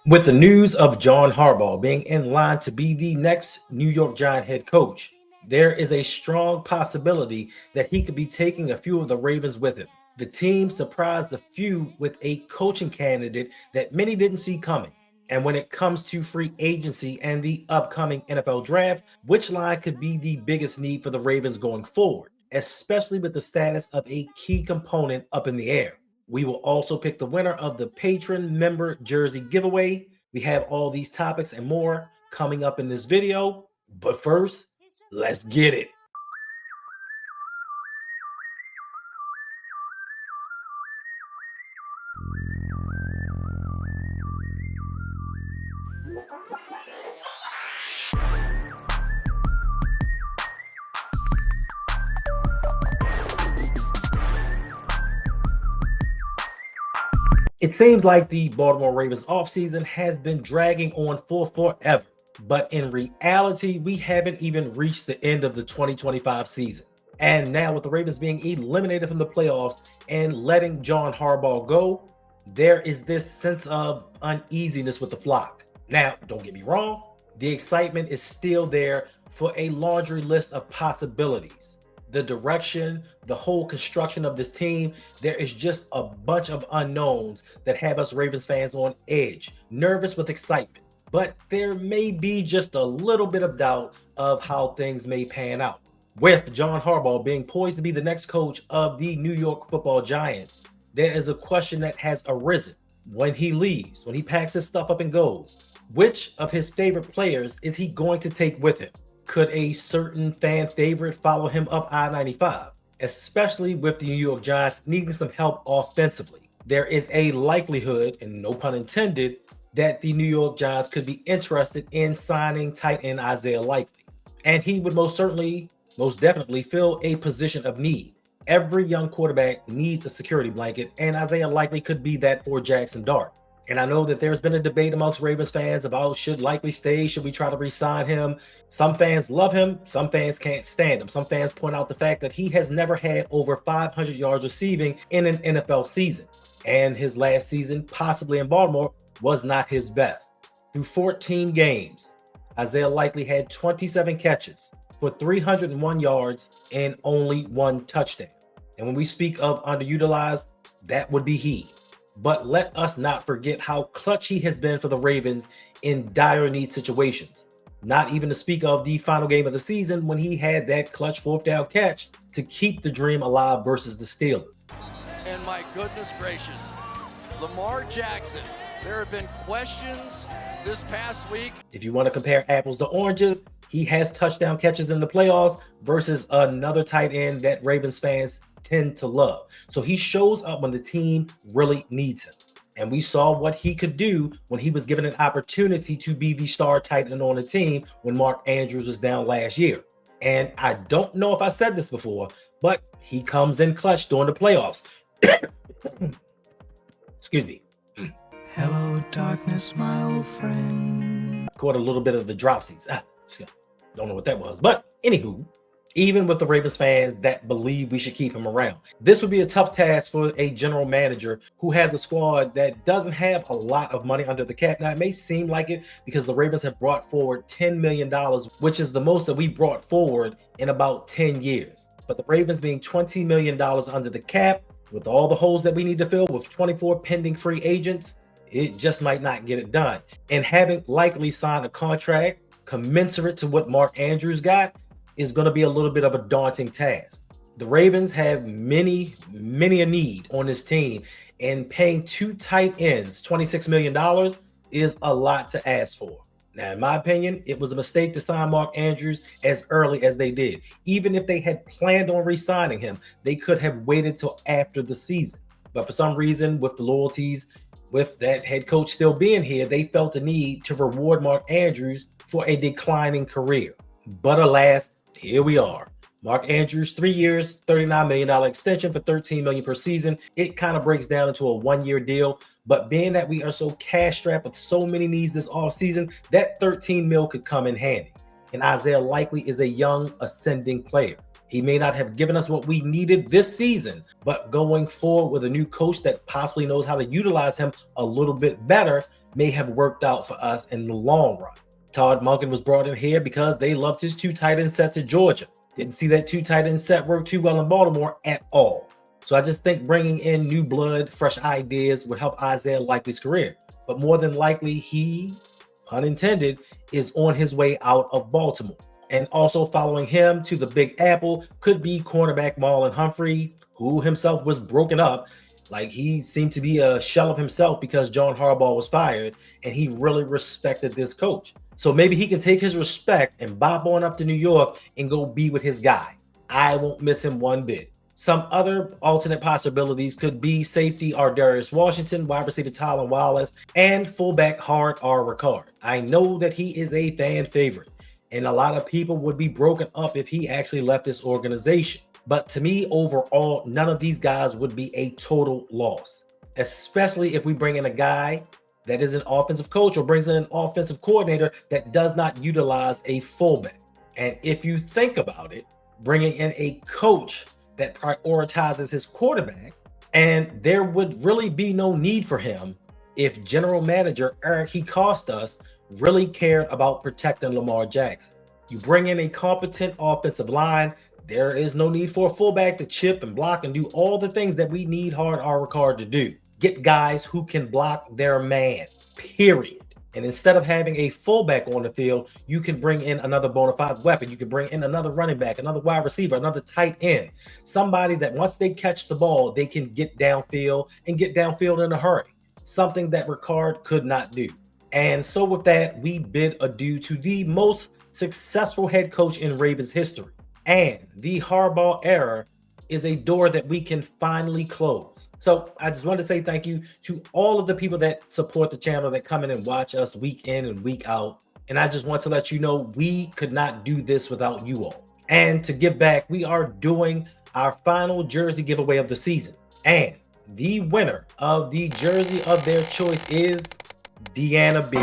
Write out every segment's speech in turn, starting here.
With the news of John Harbaugh being in line to be the next New York Giant head coach, there is a strong possibility that he could be taking a few of the Ravens with him. The team surprised a few with a coaching candidate that many didn't see coming. And when it comes to free agency and the upcoming NFL draft, which line could be the biggest need for the Ravens going forward, especially with the status of a key component up in the air? We will also pick the winner of the patron member jersey giveaway. We have all these topics and more coming up in this video. But first, let's get it. It seems like the Baltimore Ravens offseason has been dragging on for forever, but in reality, we haven't even reached the end of the 2025 season. And now, with the Ravens being eliminated from the playoffs and letting John Harbaugh go, there is this sense of uneasiness with the flock. Now, don't get me wrong, the excitement is still there for a laundry list of possibilities. The direction, the whole construction of this team, there is just a bunch of unknowns that have us Ravens fans on edge, nervous with excitement. But there may be just a little bit of doubt of how things may pan out. With John Harbaugh being poised to be the next coach of the New York Football Giants, there is a question that has arisen. When he leaves, when he packs his stuff up and goes, which of his favorite players is he going to take with him? Could a certain fan favorite follow him up I-95, especially with the New York Giants needing some help offensively? There is a likelihood, and no pun intended, that the New York Giants could be interested in signing tight end Isaiah Likely. And he would most definitely fill a position of need. Every young quarterback needs a security blanket, and Isaiah Likely could be that for Jaxson Dart. And I know that there's been a debate amongst Ravens fans about should Likely stay, should we try to re-sign him? Some fans love him, some fans can't stand him. Some fans point out the fact that he has never had over 500 yards receiving in an NFL season. And his last season, possibly in Baltimore, was not his best. Through 14 games, Isaiah Likely had 27 catches for 301 yards and only one touchdown. And when we speak of underutilized, that would be he. But let us not forget how clutch he has been for the Ravens in dire need situations. Not even to speak of the final game of the season when he had that clutch fourth down catch to keep the dream alive versus the Steelers. And my goodness gracious, Lamar Jackson, there have been questions this past week. If you want to compare apples to oranges, he has touchdown catches in the playoffs versus another tight end that Ravens fans tend to love. So he shows up when the team really needs him. And we saw what he could do when he was given an opportunity to be the star tight end on the team when Mark Andrews was down last year. And I don't know if I said this before, but he comes in clutch during the playoffs. Excuse me. Hello, darkness, my old friend. Caught a little bit of the dropsies. Don't know what that was. But anywho, even with the Ravens fans that believe we should keep him around, this would be a tough task for a general manager who has a squad that doesn't have a lot of money under the cap. Now, it may seem like it because the Ravens have brought forward $10 million, which is the most that we brought forward in about 10 years. But the Ravens being $20 million under the cap, with all the holes that we need to fill with 24 pending free agents, it just might not get it done. And having Likely signed a contract commensurate to what Mark Andrews got is going to be a little bit of a daunting task. The Ravens have many a need on this team, and paying two tight ends $26 million is a lot to ask for. Now, in my opinion, it was a mistake to sign Mark Andrews as early as they did. Even if they had planned on re-signing him, they could have waited till after the season. But for some reason, with the loyalties, with that head coach still being here, they felt the need to reward Mark Andrews for a declining career. But alas, here we are. Mark Andrews, 3 years, $39 million extension for $13 million per season. It kind of breaks down into a one-year deal. But being that we are so cash-strapped with so many needs this offseason, that $13 million could come in handy. And Isaiah Likely is a young, ascending player. He may not have given us what we needed this season, but going forward with a new coach that possibly knows how to utilize him a little bit better may have worked out for us in the long run. Todd Monken was brought in here because they loved his 2 tight end sets at Georgia. Didn't see that 2 tight end set work too well in Baltimore at all. So I just think bringing in new blood, fresh ideas would help Isaiah Likely's career. But more than likely, he, pun intended, is on his way out of Baltimore. And also following him to the Big Apple could be cornerback Marlon Humphrey, who himself was broken up. Like, he seemed to be a shell of himself because John Harbaugh was fired, and he really respected this coach. So maybe he can take his respect and bop on up to New York and go be with his guy. I won't miss him one bit. Some other alternate possibilities could be safety Darius Washington, wide receiver Tylan Wallace, and fullback Hard R. Ricard. I know that he is a fan favorite, and a lot of people would be broken up if he actually left this organization. But to me, overall, none of these guys would be a total loss, especially if we bring in a guy that is an offensive coach or brings in an offensive coordinator that does not utilize a fullback. And if you think about it, bringing in a coach that prioritizes his quarterback, and there would really be no need for him if general manager Eric Hecostas really cared about protecting Lamar Jackson. You bring in a competent offensive line, there is no need for a fullback to chip and block and do all the things that we need Hard R. Ricard to do. Get guys who can block their man, period. And instead of having a fullback on the field, you can bring in another bona fide weapon. You can bring in another running back, another wide receiver, another tight end. Somebody that once they catch the ball, they can get downfield and get downfield in a hurry. Something that Ricard could not do. And so with that, we bid adieu to the most successful head coach in Ravens history. And the Harbaugh era is a door that we can finally close. So I just want to say thank you to all of the people that support the channel, that come in and watch us week in and week out. And I just want to let you know we could not do this without you all. And to give back, we are doing our final jersey giveaway of the season. And the winner of the jersey of their choice is Deanna B.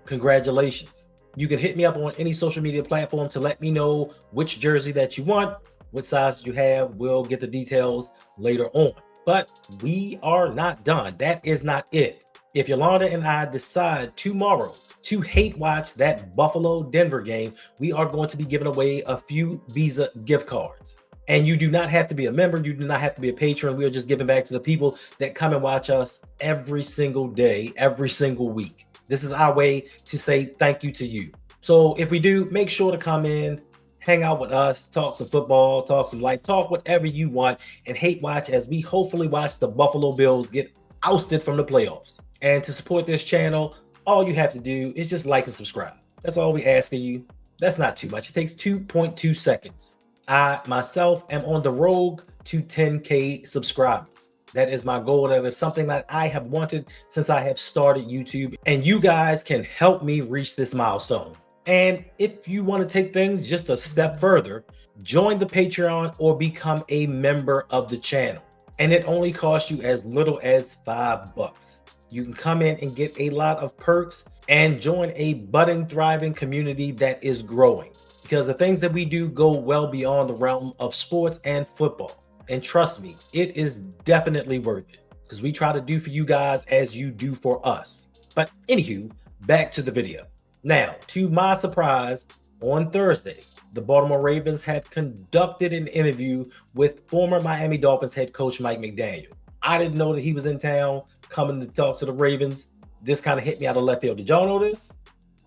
Congratulations. You can hit me up on any social media platform to let me know which jersey that you want, what size you have. We'll get the details later on. But we are not done. That is not it. If Yolanda and I decide tomorrow to hate watch that Buffalo-Denver game, we are going to be giving away a few Visa gift cards. And you do not have to be a member. You do not have to be a patron. We are just giving back to the people that come and watch us every single day, every single week. This is our way to say thank you to you. So if we do, make sure to come in, hang out with us, talk some football, talk some life, talk whatever you want, and hate watch as we hopefully watch the Buffalo Bills get ousted from the playoffs. And to support this channel, all you have to do is just like and subscribe. That's all we ask of you. That's not too much. It takes 2.2 seconds. I myself am on the road to 10K subscribers. That is my goal. That is something that I have wanted since I have started YouTube, and you guys can help me reach this milestone. And if you want to take things just a step further, join the Patreon or become a member of the channel. And it only costs you as little as $5. You can come in and get a lot of perks and join a budding, thriving community that is growing. Because the things that we do go well beyond the realm of sports and football. And trust me, it is definitely worth it. Because we try to do for you guys as you do for us. But anywho, back to the video. Now, to my surprise, on Thursday, the Baltimore Ravens have conducted an interview with former Miami Dolphins head coach Mike McDaniel. I didn't know that he was in town coming to talk to the Ravens. This kind of hit me out of left field. Did y'all know this?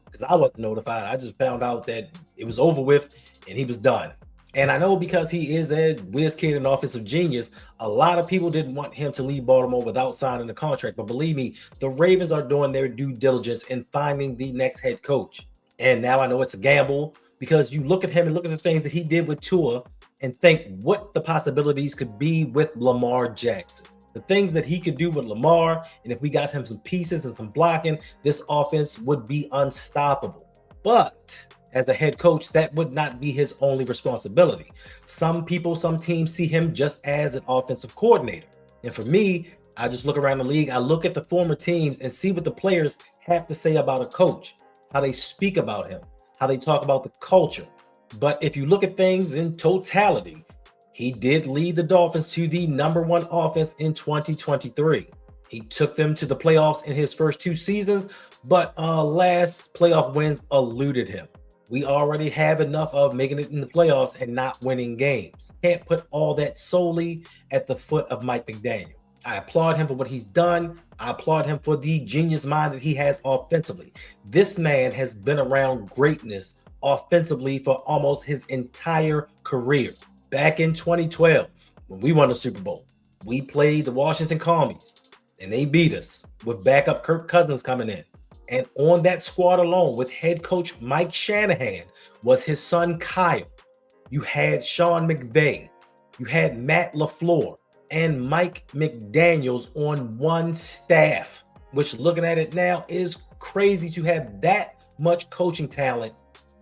Because I wasn't notified. I just found out that it was over with and he was done. And I know because he is a whiz kid and offensive genius, a lot of people didn't want him to leave Baltimore without signing the contract. But believe me, the Ravens are doing their due diligence in finding the next head coach. And now I know it's a gamble because you look at him and look at the things that he did with Tua and think what the possibilities could be with Lamar Jackson. The things that he could do with Lamar, and if we got him some pieces and some blocking, this offense would be unstoppable. But as a head coach, that would not be his only responsibility. Some people, some teams see him just as an offensive coordinator. And for me, I just look around the league. I look at the former teams and see what the players have to say about a coach, how they speak about him, how they talk about the culture. But if you look at things in totality, he did lead the Dolphins to the #1 offense in 2023. He took them to the playoffs in his first 2 seasons, but last playoff wins eluded him. We already have enough of making it in the playoffs and not winning games. Can't put all that solely at the foot of Mike McDaniel. I applaud him for what he's done. I applaud him for the genius mind that he has offensively. This man has been around greatness offensively for almost his entire career. Back in 2012, when we won the Super Bowl, we played the Washington Commies, and they beat us with backup Kirk Cousins coming in. And on that squad alone, with head coach Mike Shanahan, was his son Kyle. You had Sean McVay, you had Matt LaFleur, and Mike McDaniels on one staff, which, looking at it now, is crazy to have that much coaching talent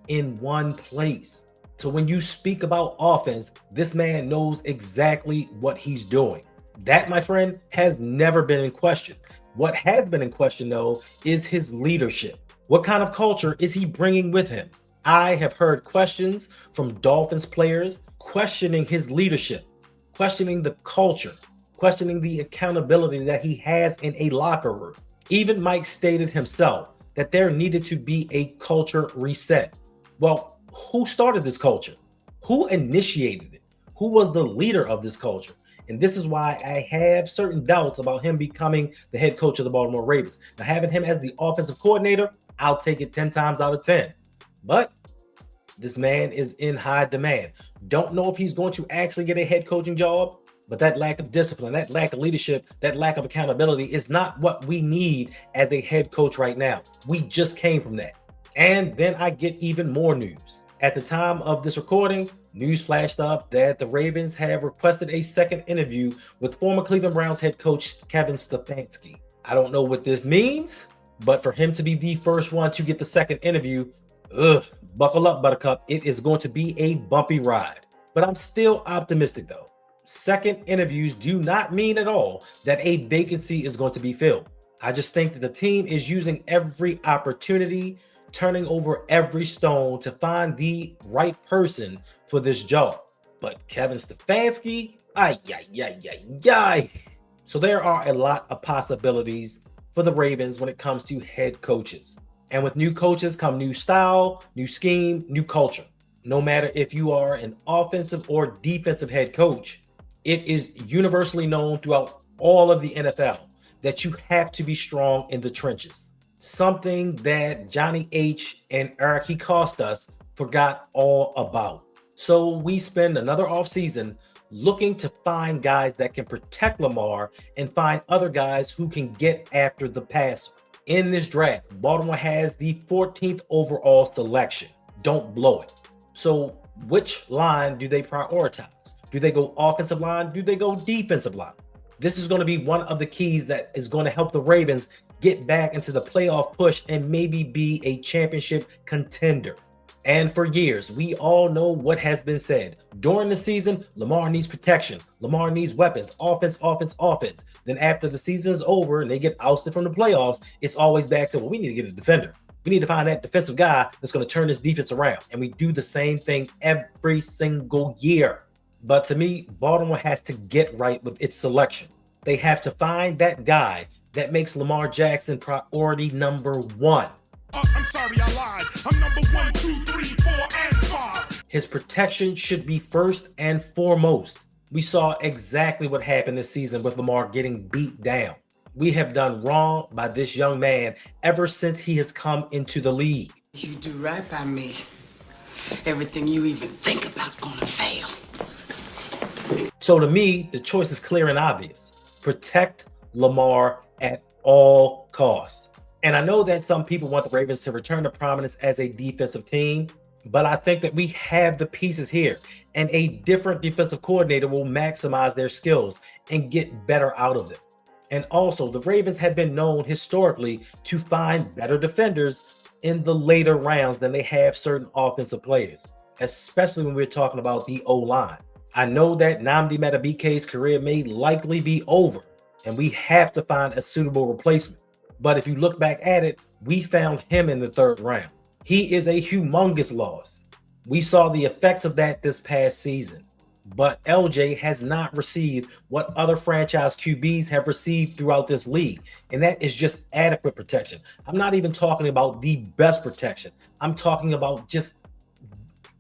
in one place. So when you speak about offense, this man knows exactly what he's doing. That, my friend, has never been in question. What has been in question, though, is his leadership. What kind of culture is he bringing with him? I have heard questions from Dolphins players questioning his leadership, questioning the culture, questioning the accountability that he has in a locker room. Even Mike stated himself that there needed to be a culture reset. Well, who started this culture? Who initiated it? Who was the leader of this culture? And this is why I have certain doubts about him becoming the head coach of the Baltimore Ravens. Now, having him as the offensive coordinator, I'll take it 10 times out of 10. But this man is in high demand. Don't know if he's going to actually get a head coaching job, but that lack of discipline, that lack of leadership, that lack of accountability is not what we need as a head coach right now. We just came from that. And then I get even more news. At the time of this recording, news flashed up that the Ravens have requested a second interview with former Cleveland Browns head coach Kevin Stefanski. I don't know what this means, but for him to be the first one to get the second interview, buckle up, Buttercup. It is going to be a bumpy ride. But I'm still optimistic, though. Second interviews do not mean at all that a vacancy is going to be filled. I just think that the team is using every opportunity, turning over every stone to find the right person for this job. But Kevin Stefanski, So there are a lot of possibilities for the Ravens when it comes to head coaches. And with new coaches come new style, new scheme, new culture. No matter if you are an offensive or defensive head coach, it is universally known throughout all of the NFL that you have to be strong in the trenches. Something that Johnny H and Eric Costas forgot all about. So we spend another offseason looking to find guys that can protect Lamar and find other guys who can get after the passer. In this draft, Baltimore has the 14th overall selection. Don't blow it. So which line do they prioritize? Do they go offensive line? Do they go defensive line? This is going to be one of the keys that is going to help the Ravens get back into the playoff push and maybe be a championship contender. And for years, we all know what has been said. During the season, Lamar needs protection. Lamar needs weapons, offense. Then after the season is over and they get ousted from the playoffs, it's always back to, well, we need to get a defender. We need to find that defensive guy that's going to turn this defense around. And we do the same thing every single year. But to me, Baltimore has to get right with its selection. They have to find that guy that makes Lamar Jackson priority number one. I'm sorry, I lied. I'm number 1, 2, 3, 4, and 5. His protection should be first and foremost. We saw exactly what happened this season with Lamar getting beat down. We have done wrong by this young man ever since he has come into the league. You do right by me. Everything you even think about gonna fail. So to me, the choice is clear and obvious. Protect Lamar at all costs. And I know that some people want the Ravens to return to prominence as a defensive team, but I think that we have the pieces here, and a different defensive coordinator will maximize their skills and get better out of them. And also, the Ravens have been known historically to find better defenders in the later rounds than they have certain offensive players, especially when we're talking about the O-line. I know that Nnamdi Madubuike's career may likely be over, and we have to find a suitable replacement. But if you look back at it, we found him in the 3rd round. He is a humongous loss. We saw the effects of that this past season, but LJ has not received what other franchise QBs have received throughout this league, and that is just adequate protection. I'm not even talking about the best protection. I'm talking about just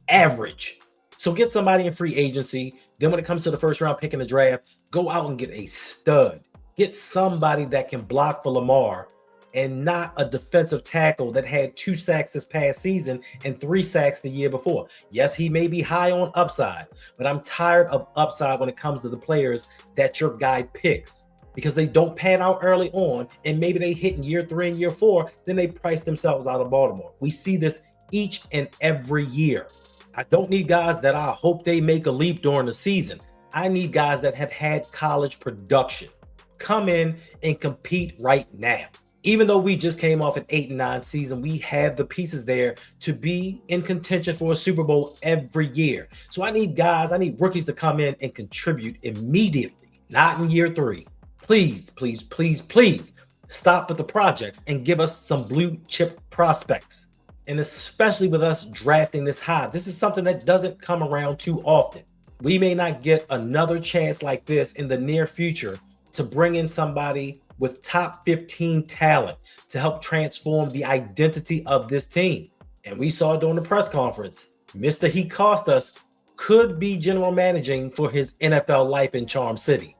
average. So get somebody in free agency. Then when it comes to the first round pick in the draft, go out and get a stud. Get somebody that can block for Lamar and not a defensive tackle that had 2 sacks this past season and 3 sacks the year before. Yes, he may be high on upside, but I'm tired of upside when it comes to the players that your guy picks, because they don't pan out early on, and maybe they hit in year 3 and year 4, then they price themselves out of Baltimore. We see this each and every year. I don't need guys that I hope they make a leap during the season. I need guys that have had college production come in and compete right now. Even though we just came off an 8-9 season, we have the pieces there to be in contention for a Super Bowl every year. So I need rookies to come in and contribute immediately, not in year 3. Please, please, please, please stop with the projects and give us some blue chip prospects. And especially with us drafting this high, this is something that doesn't come around too often. We may not get another chance like this in the near future to bring in somebody with top 15 talent to help transform the identity of this team. And we saw during the press conference, Mr. He Cost Us could be general managing for his NFL life in Charm City.